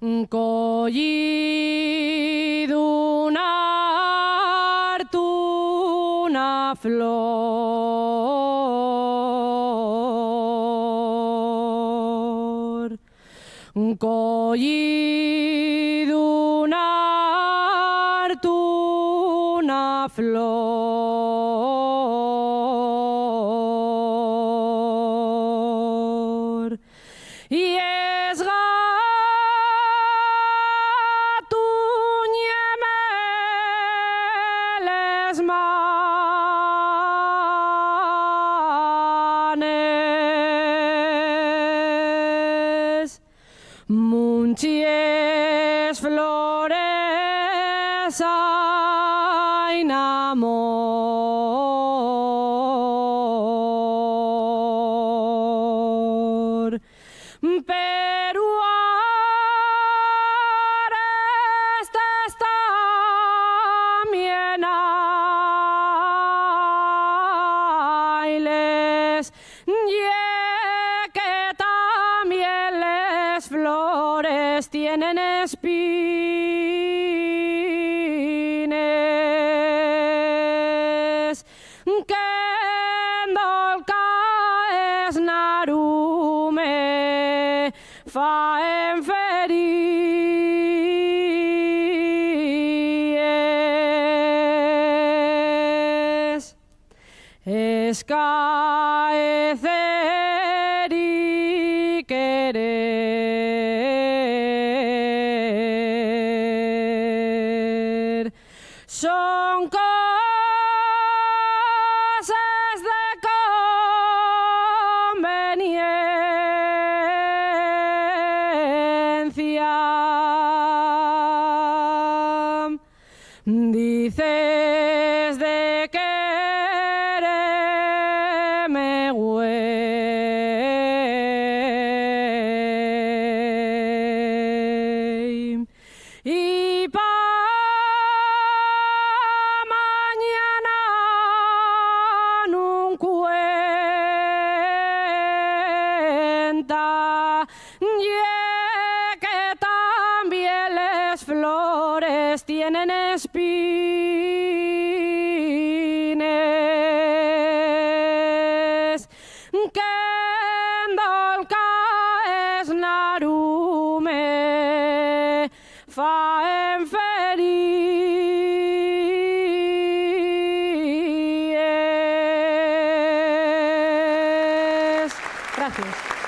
Colliduna hartu una flor. Colliduna hartu una flor. Y es gatuñemeles manes, munchies flores ain amor. Pero arestes también hayles, que también les flores tienen espines, que en dolca es narume faen feries, escaecer y querer son cosas de conveniencia. Dices de quererme güey, y pa mañana no cuenta, que también las flores tienen espines, que en dolca es narume faen feries. Gracias.